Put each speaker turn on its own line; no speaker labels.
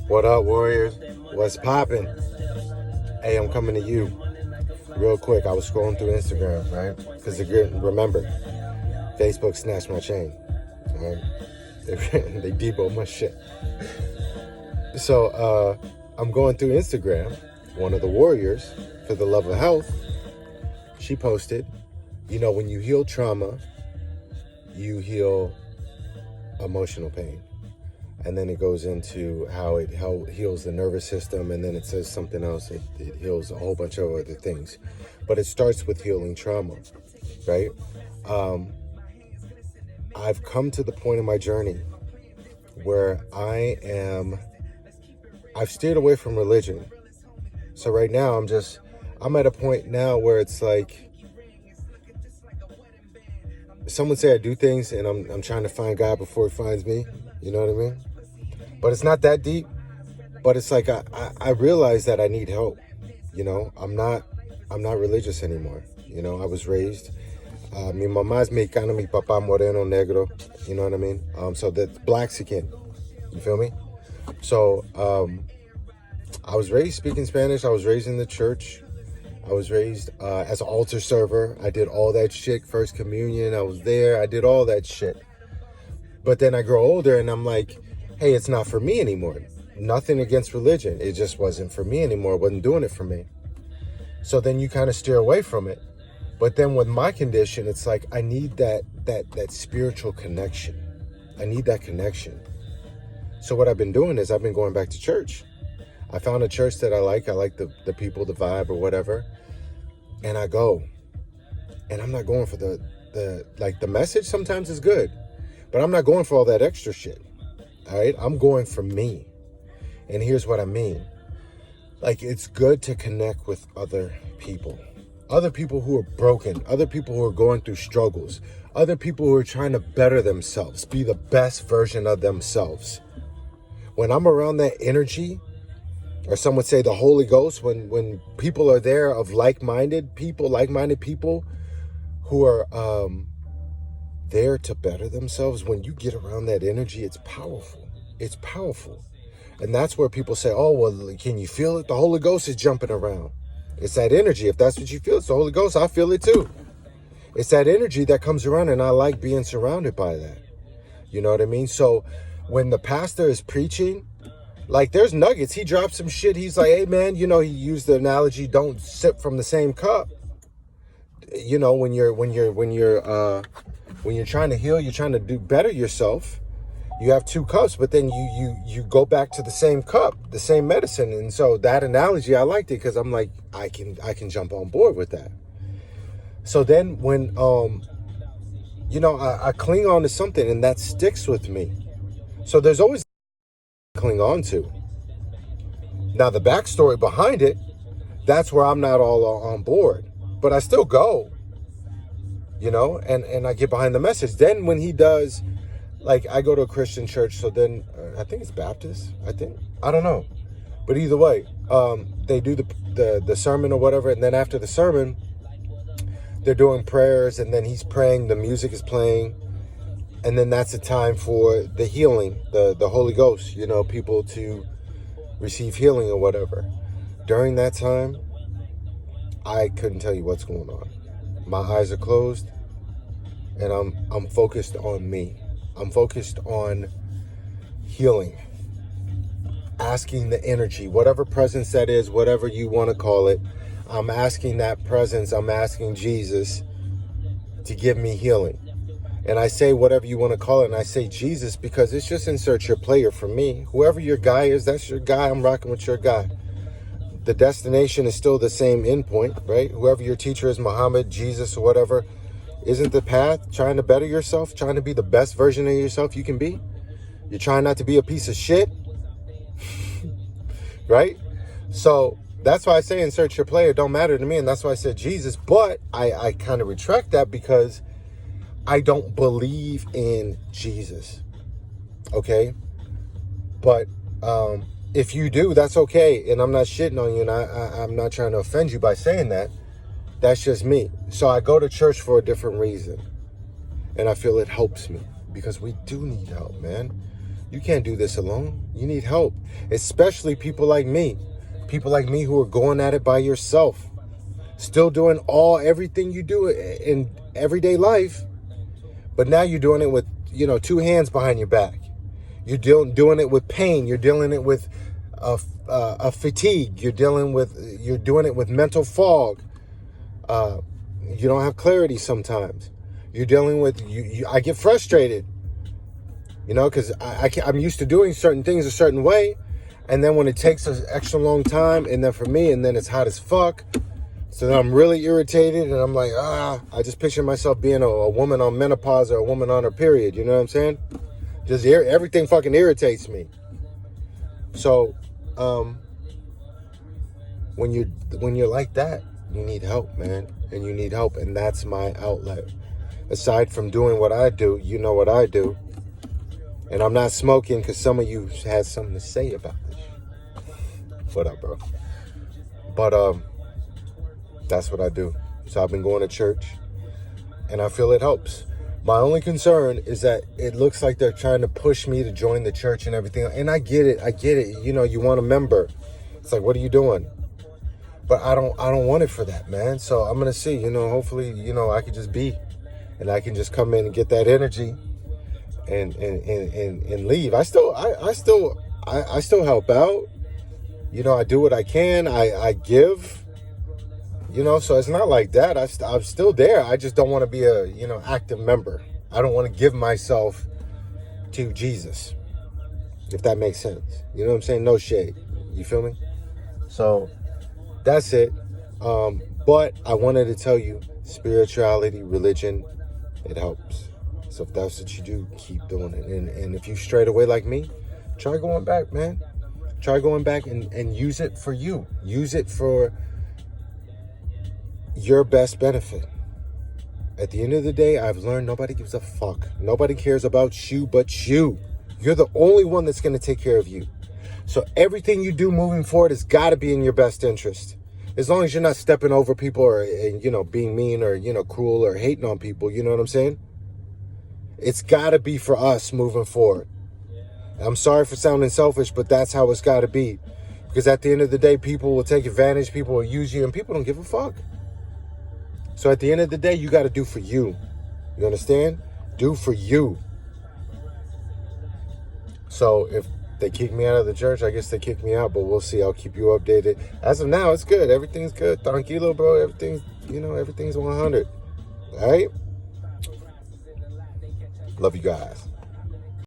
What up, Warriors? What's poppin'? Hey, I'm coming to you real quick. I was scrolling through Instagram, right? Because remember, Facebook snatched my chain, right? They debo my shit. So I'm going through Instagram. One of the Warriors, for the love of health, she posted, you know, when you heal trauma, you heal emotional pain. And then it goes into how it heals the nervous system, and then it says something else. It heals a whole bunch of other things. But it starts with healing trauma, right? I've come to the point in my journey where I've steered away from religion. So right now I'm at a point now where it's like, some would say I do things and I'm trying to find God before he finds me. You know what I mean? But it's not that deep. But it's like I realize that I need help. You know, I'm not religious anymore. You know, I was raised. Mi mamá es mexicana, mi papá moreno negro. You know what I mean? So that's black skin. You feel me? So I was raised speaking Spanish. I was raised in the church. I was raised as an altar server. I did all that shit. First communion, I was there. I did all that shit. But then I grow older and I'm like, hey, it's not for me anymore. Nothing against religion. It just wasn't for me anymore. It wasn't doing it for me. So then you kind of steer away from it. But then with my condition, it's like I need that spiritual connection. I need that connection. So what I've been doing is I've been going back to church. I found a church that I like. I like the people, the vibe or whatever. And I go. And I'm not going for the message sometimes is good. But I'm not going for all that extra shit. All right? I'm going for me. And here's what I mean. Like, it's good to connect with other people. Other people who are broken. Other people who are going through struggles. Other people who are trying to better themselves. Be the best version of themselves. When I'm around that energy, or some would say the Holy Ghost, when people are there of like-minded people who are there to better themselves, when you get around that energy, it's powerful. It's powerful. And that's where people say, oh, well, can you feel it? The Holy Ghost is jumping around. It's that energy. If that's what you feel, it's the Holy Ghost. I feel it too. It's that energy that comes around, and I like being surrounded by that. You know what I mean? So when the pastor is preaching, like, there's nuggets. He drops some shit. He's like, hey, man, you know, he used the analogy, don't sip from the same cup. You know, when you're trying to heal, you're trying to do better yourself. You have two cups, but then you go back to the same cup, the same medicine. And so that analogy, I liked it because I'm like, I can jump on board with that. So then when, you know, I cling on to something and that sticks with me. So there's always cling on to. Now the backstory behind it, that's where I'm not all on board, but I still go, you know, and I get behind the message. Then when he does, like, I go to a Christian church, so then I think it's Baptist, I don't know, but either way, they do the sermon or whatever, and then after the sermon they're doing prayers, and then he's praying, the music is playing. And then that's the time for the healing, the Holy Ghost, you know, people to receive healing or whatever. During that time, I couldn't tell you what's going on. My eyes are closed, and I'm focused on me. I'm focused on healing, asking the energy, whatever presence that is, whatever you want to call it. I'm asking that presence, I'm asking Jesus to give me healing. And I say whatever you want to call it, and I say Jesus because it's just insert your player for me. Whoever your guy is, that's your guy. I'm rocking with your guy. The destination is still the same endpoint, right? Whoever your teacher is, Muhammad, Jesus, or whatever, isn't the path trying to better yourself, trying to be the best version of yourself you can be? You're trying not to be a piece of shit, right? So that's why I say insert your player. Don't matter to me, and that's why I said Jesus. But I kind of retract that because I don't believe in Jesus, okay? But if you do, that's okay, and I'm not shitting on you, and I'm not trying to offend you by saying that. That's just me. So I go to church for a different reason, and I feel it helps me because we do need help, man. You can't do this alone. You need help, especially people like me who are going at it by yourself, still doing everything you do in everyday life, but now you're doing it with, two hands behind your back. You're doing it with pain. You're dealing it with a fatigue. You're doing it with mental fog. You don't have clarity sometimes. You're dealing with, I get frustrated, because I'm used to doing certain things a certain way. And then when it takes an extra long time, and then for me, and then it's hot as fuck. So then I'm really irritated, and I'm like, I just picture myself being a woman on menopause or a woman on her period. You know what I'm saying? Just everything fucking irritates me. So, when you're like that, you need help, man. And you need help, and that's my outlet. Aside from doing what I do, you know what I do. And I'm not smoking because some of you had something to say about this. What up, bro? But, that's what I do. So I've been going to church, and I feel it helps. My only concern is that it looks like they're trying to push me to join the church and everything. And I get it. You want a member. It's like, what are you doing? But I don't want it for that, man. So I'm going to see, hopefully, I can just be, and I can just come in and get that energy and leave. I still help out. I do what I can. I give. So it's not like that. I'm still there. I just don't want to be a, active member. I don't want to give myself to Jesus, if that makes sense. You know what I'm saying? No shade. You feel me? So that's it. But I wanted to tell you, spirituality, religion, it helps. So if that's what you do, keep doing it. And if you strayed away like me, try going back, man. Try going back and use it for you. Use it for your best benefit. At the end of the day, I've learned nobody gives a fuck. Nobody cares about you but you. You're the only one that's going to take care of you. So everything you do moving forward has got to be in your best interest. As long as you're not stepping over people or, being mean or, cruel or hating on people. You know what I'm saying? It's got to be for us moving forward. I'm sorry for sounding selfish, but that's how it's got to be. Because at the end of the day, people will take advantage, people will use you, and people don't give a fuck. So at the end of the day, you got to do for you. You understand? Do for you. So if they kick me out of the church, I guess they kick me out, but we'll see. I'll keep you updated. As of now, it's good. Everything's good. Tranquilo, bro. Everything's 100. All right? Love you guys.